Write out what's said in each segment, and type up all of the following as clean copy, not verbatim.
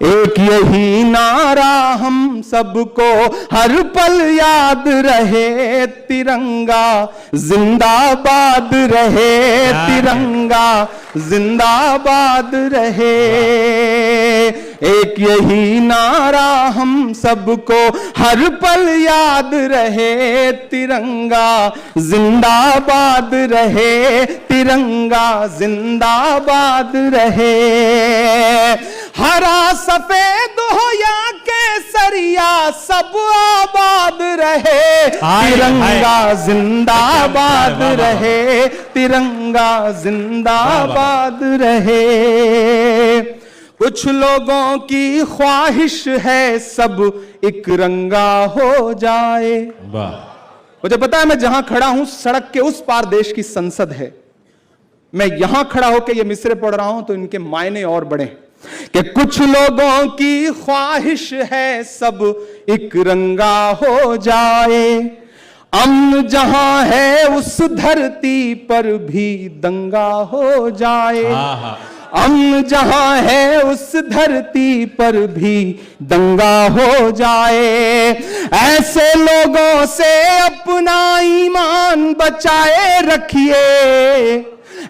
एक यही नारा हम सबको हर पल याद रहे, तिरंगा जिंदाबाद रहे, तिरंगा जिंदाबाद रहे। एक यही नारा हम सबको हर पल याद रहे, तिरंगा जिंदाबाद रहे, तिरंगा जिंदाबाद रहे। हरा सफेद हो या केसरिया सब आबाद रहे, तिरंगा जिंदाबाद रहे, तिरंगा जिंदाबाद रहे। कुछ लोगों की ख्वाहिश है सब एक रंगा हो जाए। मुझे पता है मैं जहां खड़ा हूं सड़क के उस पार देश की संसद है, मैं यहां खड़ा होकर ये मिसरे पढ़ रहा हूं तो इनके मायने और बड़े कि कुछ लोगों की ख्वाहिश है सब एक रंगा हो जाए। अमन जहां है उस धरती पर भी दंगा हो जाए। अमन जहां है उस धरती पर भी दंगा हो जाए। ऐसे लोगों से अपना ईमान बचाए रखिए,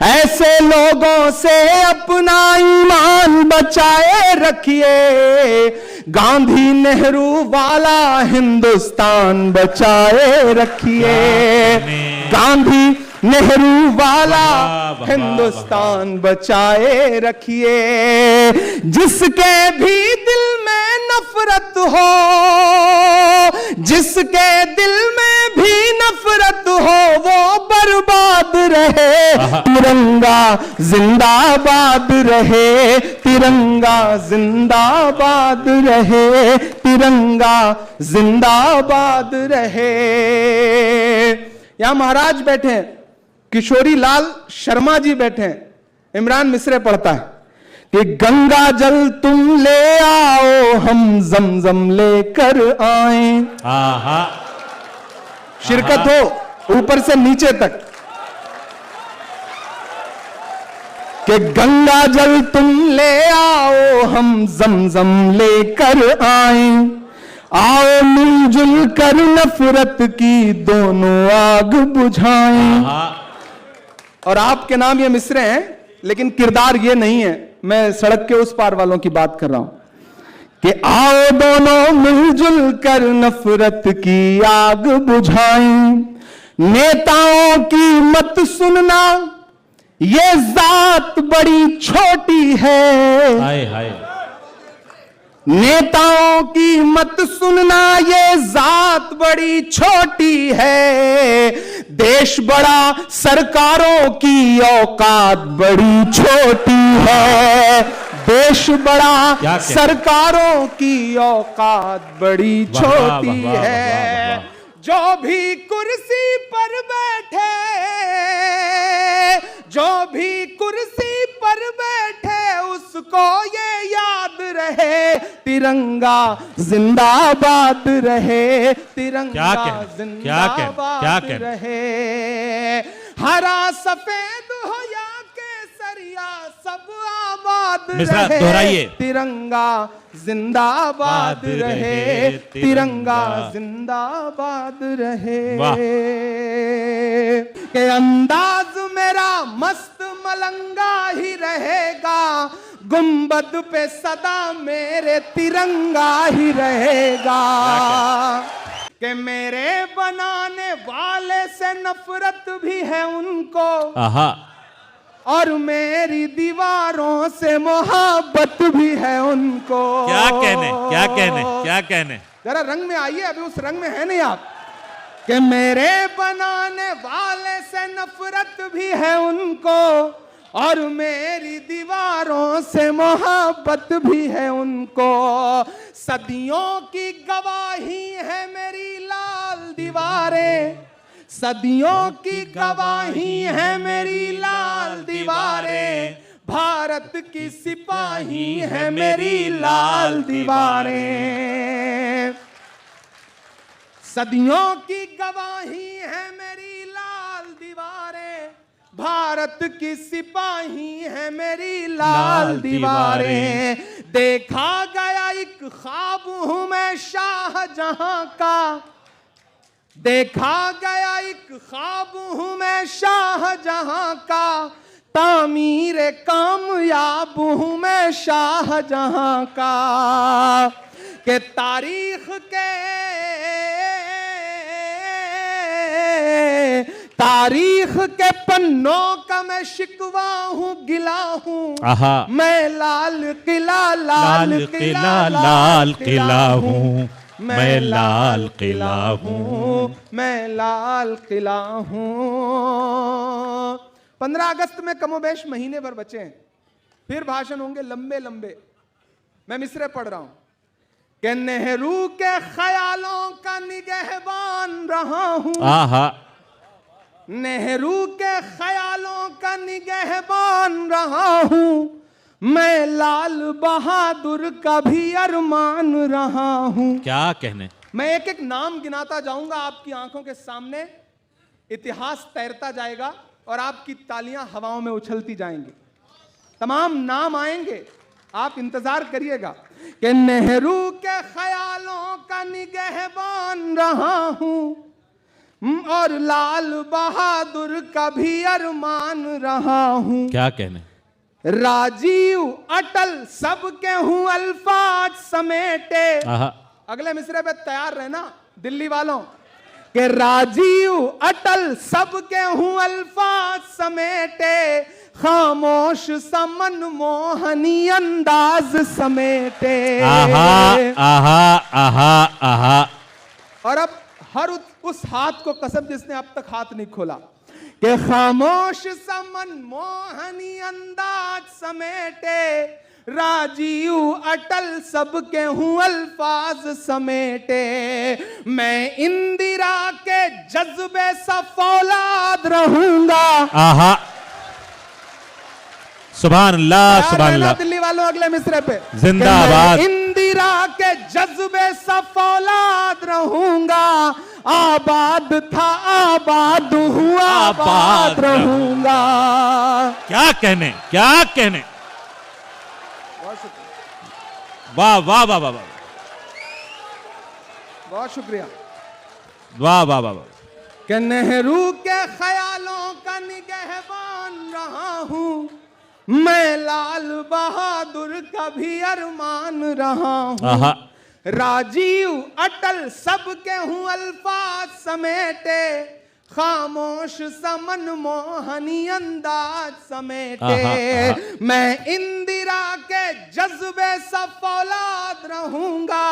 ऐसे लोगों से अपना ईमान बचाए रखिए। गांधी नेहरू वाला हिंदुस्तान बचाए रखिए, गांधी नेहरू वाला हिंदुस्तान बचाए रखिए। जिसके भी दिल में नफरत हो, जिसके दिल में भी नफरत हो वो बर्बाद रहे, तिरंगा जिंदाबाद रहे, तिरंगा जिंदाबाद रहे, तिरंगा जिंदाबाद रहे। यहां महाराज बैठे हैं, किशोरी लाल शर्मा जी बैठे हैं, इमरान मिसरे पढ़ता है कि गंगा जल तुम ले आओ हम जमजम लेकर आए। शिरकत हो ऊपर से नीचे तक कि गंगा जल तुम ले आओ हम जमजम लेकर आए। आओ मिलजुल कर नफरत की दोनों आग बुझाएं। और आपके नाम ये मिसरे हैं लेकिन किरदार ये नहीं है, मैं सड़क के उस पार वालों की बात कर रहा हूं कि आओ दोनों मिलजुल कर नफरत की आग बुझाएं। नेताओं की मत सुनना ये जात बड़ी छोटी है, हाय हाय। नेताओं की मत सुनना ये जात बड़ी छोटी है। देश बड़ा सरकारों की औकात बड़ी छोटी है। देश बड़ा सरकारों की औकात बड़ी छोटी है। जो भी कुर्सी पर बैठे, जो भी कुर्सी पर बैठे उसको ये याद रहे, तिरंगा जिंदाबाद रहे, तिरंगा जिंदाबाद रहे। हरा सफेद हो या केसरिया सब आबाद रहे, तिरंगा जिंदाबाद रहे, तिरंगा जिंदाबाद रहे। के अंदाज मेरा मस्त मलंगा ही रहेगा, गुंबद पे सदा मेरे तिरंगा ही रहेगा। कि मेरे बनाने वाले से नफरत भी है उनको, और मेरी दीवारों से मोहब्बत भी है उनको। क्या कहने, क्या कहने, क्या कहने। जरा रंग में आइए, अभी उस रंग में है नहीं आप। कि मेरे बनाने वाले से नफरत भी है उनको, और मेरी दीवारों से मोहब्बत भी है उनको। सदियों की गवाही है मेरी लाल दीवारें, सदियों की गवाही है मेरी लाल दीवारें। भारत की सिपाही है मेरी लाल दीवारें। सदियों की गवाही है मेरी लाल दीवारें। भारत की सिपाही है मेरी लाल दीवारें। देखा गया एक ख्वाब हूं मैं शाहजहां का, देखा गया एक ख्वाब हूं मैं शाहजहां का, तामीर कामयाब हूं मैं शाहजहां का, के तारीख के पन्नों का मैं शिकवा हूं, गिला हूं, मैं लाल किला लाल किला लाल किला हूं, मैं लाल किला हूं, मैं लाल किला हूं। 15 अगस्त में कमोबेश महीने भर बचे हैं, फिर भाषण होंगे लंबे लंबे। मैं मिसरे पढ़ रहा हूं कि नेहरू के ख्यालों का निगहबान रहा हूं, नेहरू के ख्यालों का निगहबान रहा हूं, मैं लाल बहादुर का भी अरमान रहा हूं। क्या कहने। मैं एक एक नाम गिनाता जाऊंगा, आपकी आंखों के सामने इतिहास तैरता जाएगा और आपकी तालियां हवाओं में उछलती जाएंगी। तमाम नाम आएंगे, आप इंतजार करिएगा कि नेहरू के ख्यालों का निगहबान रहा हूं और लाल बहादुर का भी अरमान रहा हूं। क्या कहने। राजीव अटल सबके हूं अल्फाज समेटे। अगले मिसरे पे तैयार रहना दिल्ली वालों, कि राजीव अटल सबके हूं अल्फाज समेटे, खामोश समन मोहनी अंदाज समेटे। और अब हर उस हाथ को कसम जिसने अब तक हाथ नहीं खोला, कि खामोश समन मोहनी अंदाज समेटे, राजीव अटल सबके हूं अल्फाज समेटे, मैं इंदिरा के जज्बे सा फौलाद रहूंगा। सुभान अल्लाह सुभान अल्लाह। दिल्ली वालों अगले मिसरे पे जिंदाबाद। इंदिरा के जज्बे सा फौलाद रहूंगा, आबाद था आबाद हूँ आबाद रहूंगा। क्या कहने, क्या कहने। वाह वाह वाह वाह वाह, बहुत शुक्रिया। वाह वाह वाह वाह। कि नेहरू के ख्यालों का निगहबान रहा हूं, मैं लाल बहादुर का भी अरमान रहा हूं, राजीव अटल सबके हूं अल्फाज समेटे, खामोश समन मोहनी अंदाज समेटे, मैं इंदिरा के जज्बे सा फौलाद रहूंगा,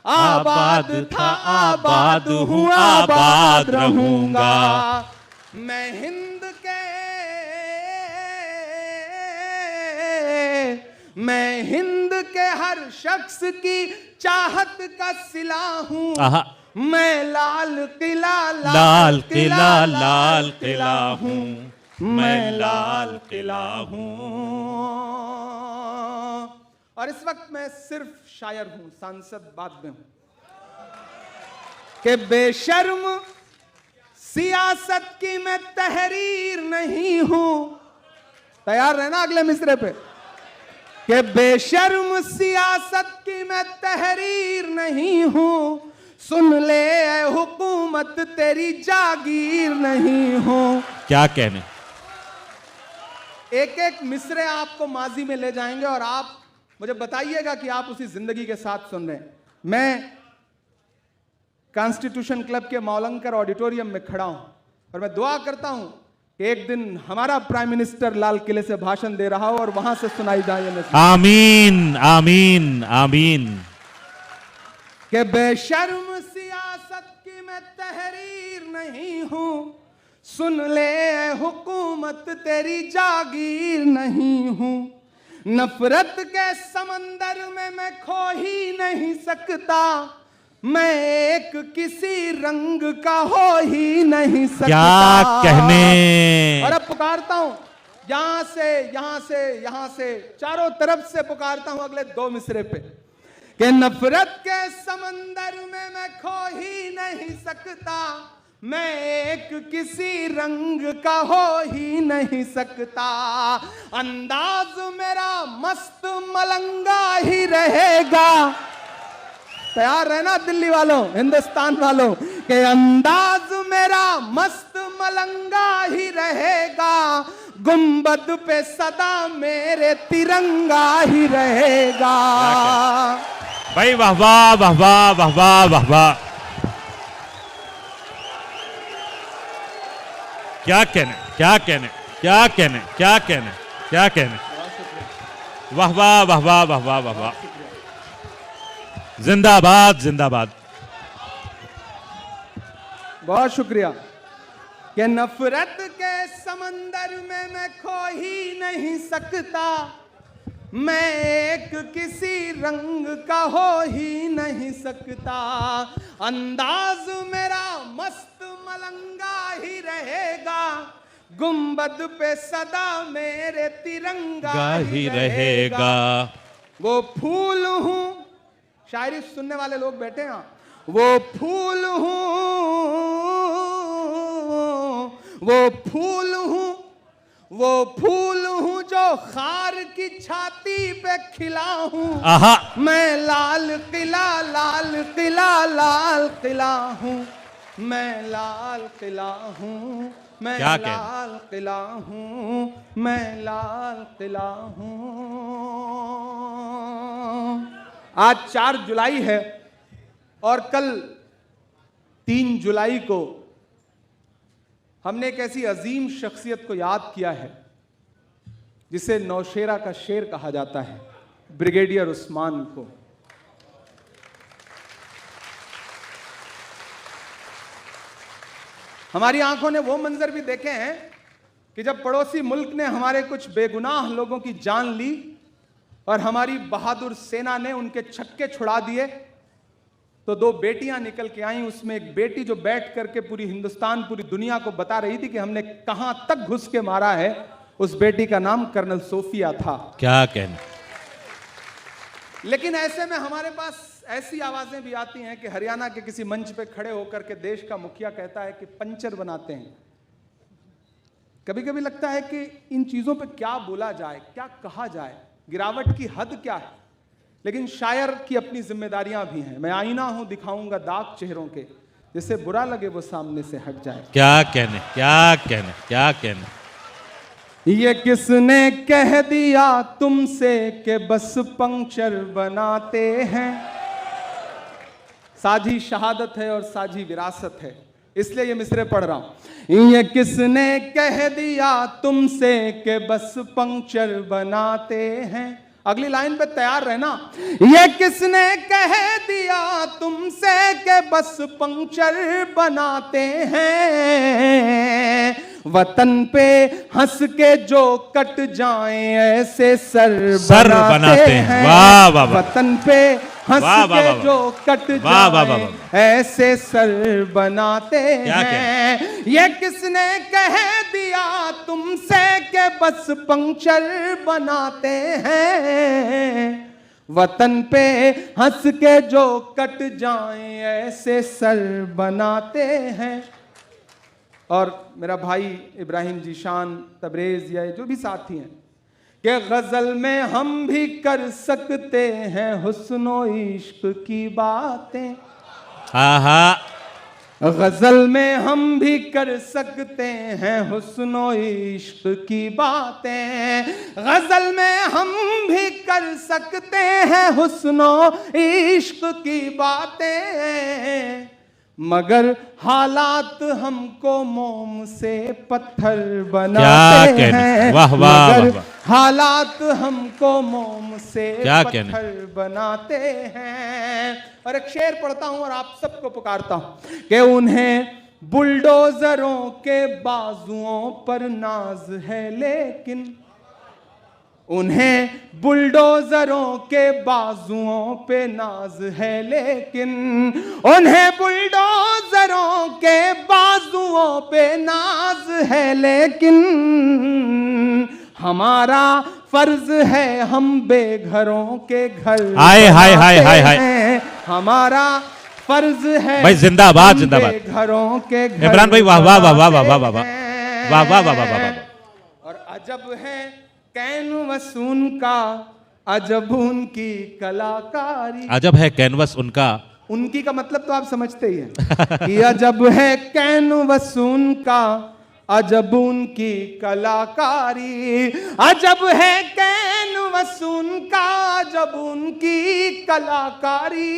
आबाद था आबाद हूँ आबाद रहूंगा, मैं हिंद के हर शख्स की चाहत का सिला हूँ, मैं लाल किला लाल किला लाल किला हूँ, मैं लाल किला हूँ। और इस वक्त मैं सिर्फ शायर हूं, सांसद बाद में हूं, कि बेशर्म सियासत की मैं तहरीर नहीं हूं। तैयार रहना अगले मिसरे पे, कि बेशर्म सियासत की मैं तहरीर नहीं हूं, सुन ले ऐ हुकूमत तेरी जागीर नहीं हूं। क्या कहने। एक एक मिसरे आपको माजी में ले जाएंगे और आप मुझे बताइएगा कि आप उसी जिंदगी के साथ सुन रहे हैं। मैं कॉन्स्टिट्यूशन क्लब के मौलंकर ऑडिटोरियम में खड़ा हूं और मैं दुआ करता हूं कि एक दिन हमारा प्राइम मिनिस्टर लाल किले से भाषण दे रहा हो और वहां से सुनाई जाए। आमीन आमीन आमीन। कि बेशर्म सियासत की मैं तहरीर नहीं हूं, सुन ले हुकूमत तेरी जागीर नहीं हूं, नफरत के समंदर में मैं खो ही नहीं सकता, मैं एक किसी रंग का हो ही नहीं सकता। क्या कहने। और अब पुकारता हूं यहां से यहां से यहां से चारों तरफ से पुकारता हूं अगले दो मिसरे पे, कि नफरत के समंदर में मैं खो ही नहीं सकता, मैं एक किसी रंग का हो ही नहीं सकता, अंदाज मेरा मस्त मलंगा ही रहेगा। तैयार रहना दिल्ली वालों, हिंदुस्तान वालों, के अंदाज मेरा मस्त मलंगा ही रहेगा, गुंबद पे सदा मेरे तिरंगा ही रहेगा। भाई वाह वाह वाह वाह वाह वाह वाह वाह, क्या कहने क्या कहने क्या कहने क्या कहने क्या कहने, वाह वाह वाह वाह वाह वाह वाह वाह, जिंदाबाद जिंदाबाद। बहुत शुक्रिया। कि नफरत के समंदर में मैं खो ही नहीं सकता, मैं एक किसी रंग का हो ही नहीं सकता, अंदाज मेरा मस्त मलंगा ही रहेगा, गुंबद पे सदा मेरे तिरंगा ही रहेगा। वो फूल हूं, शायरी सुनने वाले लोग बैठे हैं, वो फूल हूं, वो फूल हूं, वो फूल हूं जो खार की छाती पे खिला हूं, मैं लाल किला लाल किला लाल किला हूं, मैं लाल किला हूं, मैं लाल किला हूं, मैं लाल किला हूं। आज 4 जुलाई है और कल 3 जुलाई को हमने एक ऐसी अजीम शख्सियत को याद किया है जिसे नौशेरा का शेर कहा जाता है, ब्रिगेडियर उस्मान को। हमारी आंखों ने वो मंजर भी देखे हैं कि जब पड़ोसी मुल्क ने हमारे कुछ बेगुनाह लोगों की जान ली और हमारी बहादुर सेना ने उनके छक्के छुड़ा दिए, तो 2 बेटियां निकल के आईं। उसमें एक बेटी जो बैठ करके पूरी हिंदुस्तान पूरी दुनिया को बता रही थी कि हमने कहां तक घुस के मारा है, उस बेटी का नाम कर्नल सोफिया था। क्या कहना। लेकिन ऐसे में हमारे पास ऐसी आवाजें भी आती हैं कि हरियाणा के किसी मंच पे खड़े होकर के देश का मुखिया कहता है कि पंचर बनाते हैं। कभी कभी लगता है कि इन चीजों पे क्या बोला जाए, क्या कहा जाए, गिरावट की हद क्या है। लेकिन शायर की अपनी जिम्मेदारियां भी हैं। मैं आईना हूं दिखाऊंगा दाग चेहरों के, जिससे बुरा लगे वो सामने से हट जाए। क्या कहने क्या कहने क्या कहने। ये किसने कह दिया तुमसे कि बस पंक्चर बनाते हैं। साझी शहादत है और साझी विरासत है, इसलिए ये मिसरे पढ़ रहा हूं। ये किसने कह दिया तुमसे कि बस पंक्चर बनाते हैं। अगली लाइन पे तैयार रहना। ये किसने कह दिया तुमसे कि बस पंक्चर बनाते हैं, वतन पे हंस के जो कट जाएं ऐसे सर बनाते हैं। वाह वाह वाह। वतन पे हंस के जो कट जाएं ऐसे सर बनाते हैं। ये किसने कह दिया तुमसे कि बस पंक्चर बनाते हैं, वतन पे हंस के जो कट जाएं ऐसे सर बनाते हैं। और मेरा भाई इब्राहिम जीशान तबरेज या जो भी साथी हैं कि गजल में हम भी कर सकते हैं हुस्नो इश्क की बातें। गजल में हम भी कर सकते हैं हुस्नो इश्क की बातें। गजल में हम भी कर सकते हैं हुस्नो इश्क की बातें, मगर हालात हमको मोम से पत्थर बनाते हैं। वाह वाह मगर हालात हमको मोम से पत्थर बनाते हैं। और एक शेर पढ़ता हूं और आप सबको पुकारता हूं कि उन्हें बुलडोजरों के बाजुओं पर नाज है, लेकिन उन्हें बुलडोजरों के बाजुओं पे नाज है, लेकिन उन्हें बुलडोजरों के बाजुओं पे नाज है, लेकिन हमारा फर्ज है हम बेघरों के घर हाय हाय हाय हाय हाय। हमारा फर्ज है भाई जिंदाबाद जिंदाबाद। घरों के घर इमरान भाई वाह वाह वाह वाह वाह वाह वाह वाह वाह वाह वाह वाह। और अजब है कैनवस उनका, अजब उनकी कलाकारी। अजब है कैनवस उनका, उनकी का मतलब तो आप समझते ही हैं कि अजब है कैनवस उनका, अजब उनकी कलाकारी। अजब है कैनवस उनका, अजब उनकी कलाकारी।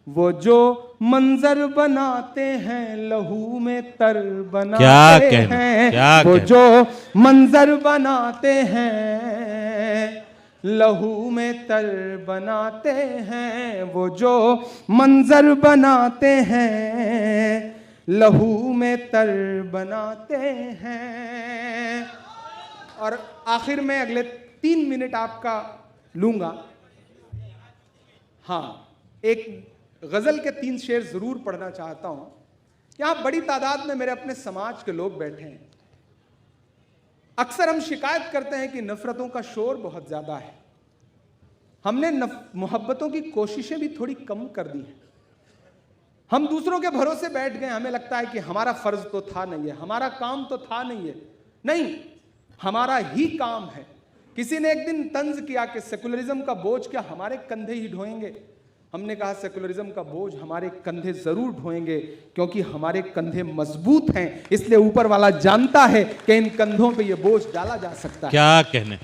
वो जो मंजर बनाते हैं लहू में तर बनाते हैं। वो जो मंजर बनाते हैं लहू में तर बनाते हैं। वो जो मंजर बनाते हैं लहू में तर बनाते हैं। और आखिर में अगले 3 मिनट आपका लूंगा। हाँ, एक गजल के 3 शेर जरूर पढ़ना चाहता हूं। यहां बड़ी तादाद में मेरे अपने समाज के लोग बैठे हैं। अक्सर हम शिकायत करते हैं कि नफरतों का शोर बहुत ज्यादा है। हमने मोहब्बतों की कोशिशें भी थोड़ी कम कर दी हैं। हम दूसरों के भरोसे बैठ गए। हमें लगता है कि हमारा फर्ज तो था नहीं है, हमारा काम तो था नहीं है। नहीं, हमारा ही काम है। किसी ने एक दिन तंज किया कि सेकुलरिज्म का बोझ क्या हमारे कंधे ही ढोएंगे। हमने कहा सेकुलरिज्म का बोझ हमारे कंधे जरूर ढोएंगे, क्योंकि हमारे कंधे मजबूत हैं। इसलिए ऊपर वाला जानता है कि इन कंधों पे ये बोझ डाला जा सकता है। क्या कहने।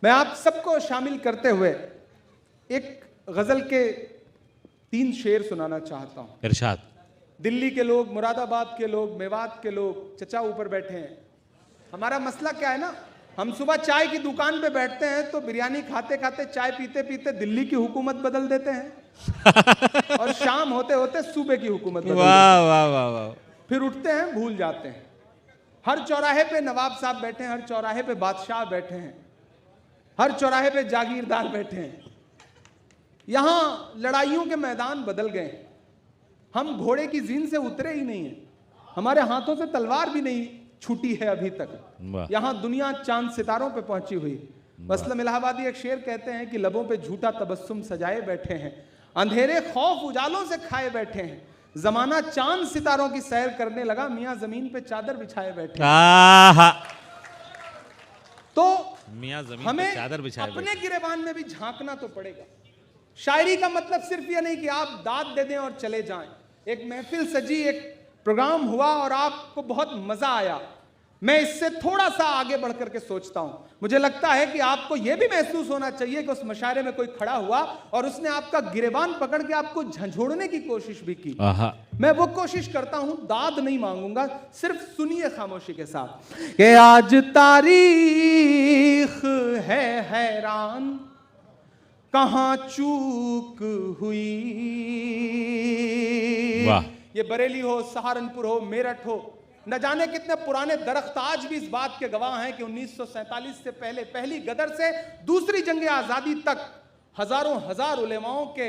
मैं आप सबको शामिल करते हुए एक गजल के 3 शेर सुनाना चाहता हूं। इरशाद। दिल्ली के लोग, मुरादाबाद के लोग, मेवात के लोग, चचा ऊपर बैठे हैं। हमारा मसला क्या है ना, हम सुबह चाय की दुकान पे बैठते हैं तो बिरयानी खाते खाते, चाय पीते पीते दिल्ली की हुकूमत बदल देते हैं और शाम होते होते सूबे की हुकूमत बदल देते हैं। वाह वाह वाह वाह। फिर उठते हैं, भूल जाते हैं। हर चौराहे पे नवाब साहब बैठे हैं, हर चौराहे पे बादशाह बैठे हैं, हर चौराहे पे जागीरदार बैठे हैं। यहां लड़ाइयों के मैदान बदल गए। हम घोड़े की जीन से उतरे ही नहीं है, हमारे हाथों से तलवार भी नहीं छूटी है अभी तक। यहां दुनिया चांद सितारों पे पहुंची हुई। असलम इलाहाबादी एक शेर कहते हैं कि लबों पे झूठा तबस्सुम सजाए बैठे हैं, अंधेरे खौफ उजालों से खाए बैठे हैं। जमाना चांद सितारों की सैर करने लगा, मियां जमीन पे चादर बिछाए बैठे हैं। तो मियां जमीन हमें पे चादर बिछाए अपने गिरेबान में भी झांकना तो पड़ेगा। शायरी का मतलब सिर्फ ये नहीं कि आप दाद दे दें और चले जाएं। एक महफिल सजी, एक प्रोग्राम हुआ और आपको बहुत मजा आया। मैं इससे थोड़ा सा आगे बढ़कर के सोचता हूं। मुझे लगता है कि आपको यह भी महसूस होना चाहिए कि उस मशारे में कोई खड़ा हुआ और उसने आपका गिरेबान पकड़ के आपको झंझोड़ने की कोशिश भी की। मैं वो कोशिश करता हूं, दाद नहीं मांगूंगा, सिर्फ सुनिए खामोशी के साथ कि आज तारीख है हैरान, कहां चूक हुई। वाह। ये बरेली हो, सहारनपुर हो, मेरठ हो, न जाने कितने पुराने दरख्त आज भी इस बात के गवाह हैं कि 1947 से पहले, पहली गदर से दूसरी जंग आजादी तक हजारों हजार उलेमाओं के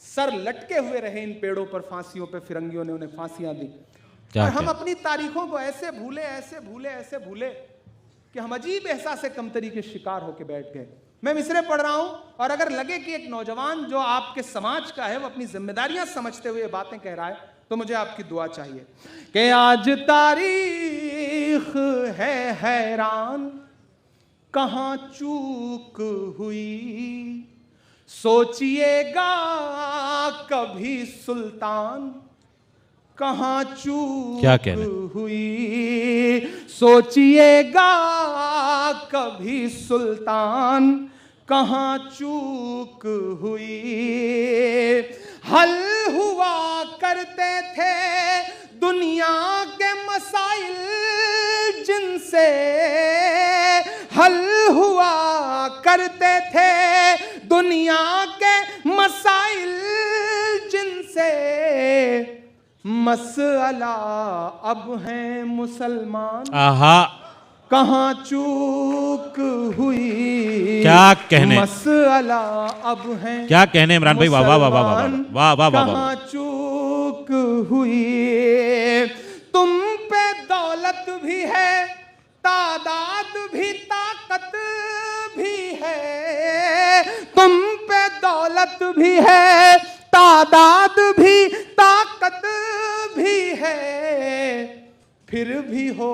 सर लटके हुए रहे इन पेड़ों पर, फांसियों पे फिरंगियों ने उन्हें फांसियां दी। और हम अपनी तारीखों को ऐसे भूले, ऐसे भूले, ऐसे भूले कि हम अजीब एहसास कमतरी के शिकार होकर बैठ गए। मैं मिसरे पढ़ रहा हूं और अगर लगे कि एक नौजवान जो आपके समाज का है वो अपनी जिम्मेदारियां समझते हुए बातें कह रहा है, तो मुझे आपकी दुआ चाहिए कि आज तारीख है हैरान, कहां चूक हुई। सोचिएगा कभी सुल्तान, कहां चूक हुई। सोचिएगा कभी सुल्तान, कहां चूक हुई। हल हुआ करते थे दुनिया के मसाइल जिनसे, हल हुआ करते थे दुनिया के मसाइल जिनसे। मसला अब हैं मुसलमान, कहां चूक हुई। क्या कहने, मसला अब है, क्या कहने इमरान भाई। वाह वाह वाह वाह वाह वाह वाह। कहां चूक हुई। तुम पे दौलत भी है, तादाद भी, ताकत भी है। तुम पे दौलत भी है, तादाद भी ताकत भी है, फिर भी हो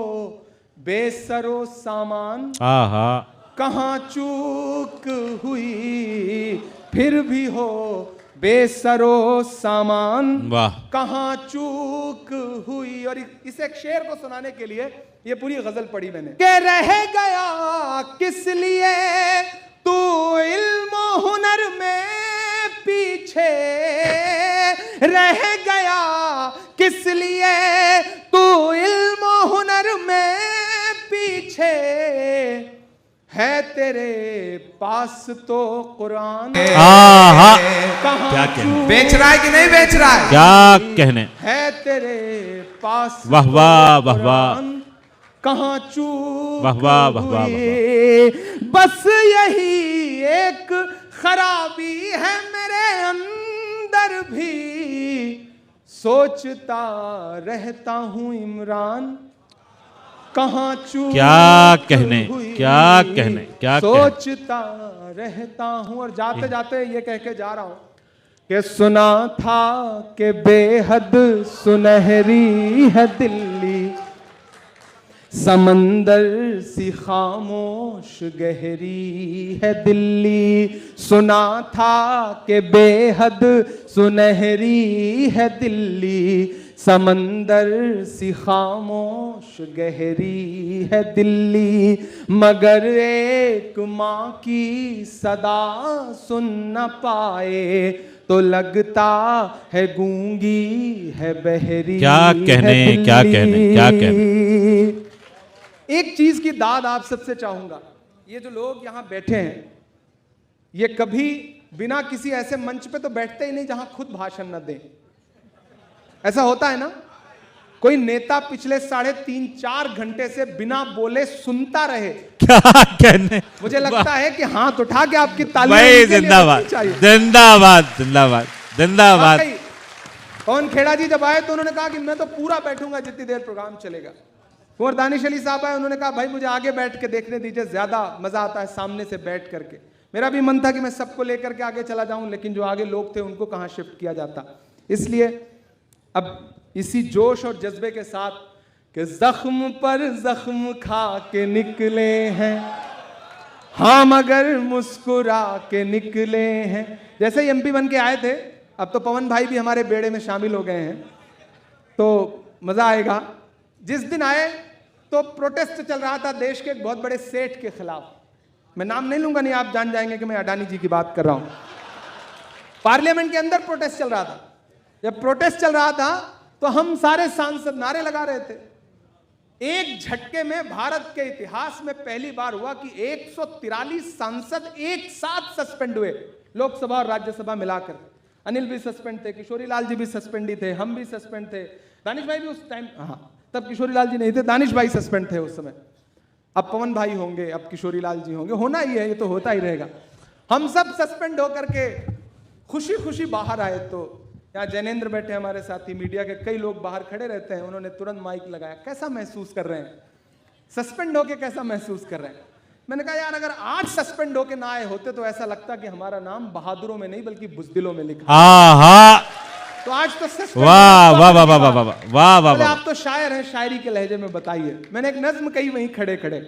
बेसरो सामान। आहा, कहाँ चूक हुई फिर भी हो बेसरो सामान, वाह, कहाँ चूक हुई। और इस एक शेर को सुनाने के लिए ये पूरी गजल पढ़ी मैंने। के रह गया किस लिए तू इल्म हुनर में पीछे, रह गया किस लिए तू इल्म हुनर में पीछे, है तेरे पास तो कुरान। आहा, कहाँ क्या कहने, बेच रहा है कि नहीं बेच रहा है? क्या कहने, है तेरे पास वाह तो वाह वाह वाह, कुरान, कहाँ चूक वाह वाह वाह वाह हुई। बस यही एक खराबी है मेरे अंदर भी, सोचता रहता हूँ इमरान, कहाँ चूक क्या कहने, हुई। क्या कहने, क्या सोचता रहता हूँ। और जाते जाते ये कह के जा रहा हूँ कि सुना था कि बेहद सुनहरी है दिल्ली, समंदर सी खामोश गहरी है दिल्ली। सुना था कि बेहद सुनहरी है दिल्ली, समंदर सी खामोश गहरी है दिल्ली। मगर एक माँ की सदा सुन न पाए तो लगता है गूंगी है बहरी। क्या कहने, क्या कहने, क्या कहने। एक चीज की दाद आप सबसे चाहूंगा, ये जो लोग यहां बैठे हैं ये कभी बिना किसी ऐसे मंच पे तो बैठते ही नहीं जहां खुद भाषण न दें। ऐसा होता है ना, कोई नेता पिछले 3.5-4 घंटे से बिना बोले सुनता रहे। क्या कहने, मुझे लगता है कि हाथ उठा के आपकी ताली भाई जिंदाबाद, जिंदाबाद, जिंदाबाद, जिंदाबाद। पवन खेड़ा जी जब आए तो उन्होंने कहा कि मैं तो पूरा बैठूंगा जितनी देर प्रोग्राम चलेगा। कुंवर दानिश अली साहब आए, उन्होंने कहा भाई मुझे आगे बैठ के देखने दीजिए, ज्यादा मजा आता है सामने से बैठ करके। मेरा भी मन था कि मैं सबको लेकर के आगे चला जाऊं, लेकिन जो आगे लोग थे उनको कहां शिफ्ट किया जाता। इसलिए अब इसी जोश और जज्बे के साथ कि जख्म पर जख्म खा के निकले हैं हाँ मगर मुस्कुरा के निकले हैं। जैसे ही एमपी बन के आए थे, अब तो पवन भाई भी हमारे बेड़े में शामिल हो गए हैं, तो मजा आएगा। जिस दिन आए तो प्रोटेस्ट चल रहा था देश के एक बहुत बड़े सेठ के खिलाफ। मैं नाम नहीं लूंगा, नहीं आप जान जाएंगे कि मैं अडानी जी की बात कर रहा हूं। पार्लियामेंट के अंदर प्रोटेस्ट चल रहा था। जब प्रोटेस्ट चल रहा था तो हम सारे सांसद नारे लगा रहे थे। एक झटके में भारत के इतिहास में पहली बार हुआ कि 143 सांसद एक साथ सस्पेंड हुए, लोकसभा और राज्यसभा मिलाकर। अनिल भी सस्पेंड थे, किशोरी लाल जी भी सस्पेंड ही थे, हम भी सस्पेंड थे, दानिश भाई भी उस टाइम, हाँ तब किशोरी लाल जी नहीं थे, दानिश भाई सस्पेंड थे उस समय। अब पवन भाई होंगे, अब किशोरी लाल जी होंगे, होना ही है, ये तो होता ही रहेगा। हम सब सस्पेंड होकर के खुशी खुशी बाहर आए तो यहाँ जैनेंद्र बैठे हमारे साथी, मीडिया के कई लोग बाहर खड़े रहते हैं, उन्होंने तुरंत माइक लगाया, कैसा महसूस कर रहे हैं, सस्पेंड होके कैसा महसूस कर रहे हैं। मैंने कहा यार अगर आज सस्पेंड होके ना आए होते तो ऐसा लगता कि हमारा नाम बहादुरों में नहीं बल्कि बुज़दिलों में लिखा। तो आज तो सस्पेंड। वाह वाह वाह वाह वाह वाह वाह वाह। आप तो शायर हैं, शायरी के लहजे में बताइए। मैंने एक नज्म कही वहीं खड़े खड़े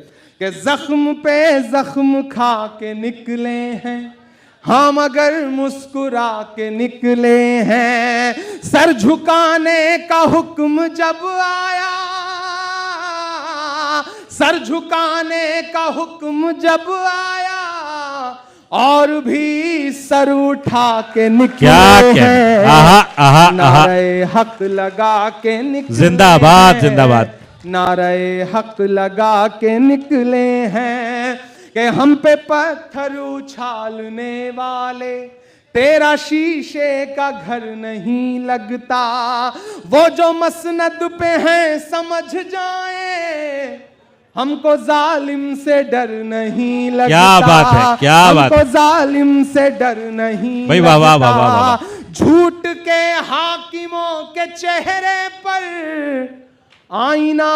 कि जख्म पे जख्म खा के निकले हैं हाँ मगर मुस्कुरा के निकले हैं। सर झुकाने का हुक्म जब आया, सर झुकाने का हुक्म जब आया और भी सर उठा के निकले हैं। नारे हक लगा के निकले, जिंदाबाद जिंदाबाद, नारे हक लगा के निकले हैं कि हम पे पत्थर उछालने वाले तेरा शीशे का घर नहीं लगता। वो जो मसनद पे हैं समझ जाए, हमको जालिम से डर नहीं लगता। क्या बात है, क्या बात, हमको जालिम से डर नहीं भाई वाह वाह वाह वाह। झूठ के हाकिमों के चेहरे पर आईना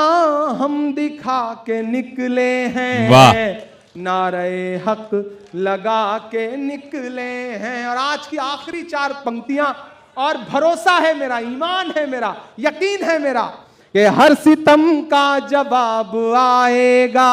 हम दिखा के निकले हैं। नारे हक लगा के निकले हैं। और आज की आखिरी 4 पंक्तियां, और भरोसा है मेरा, ईमान है मेरा, यकीन है मेरा कि हर सितम का जवाब आएगा।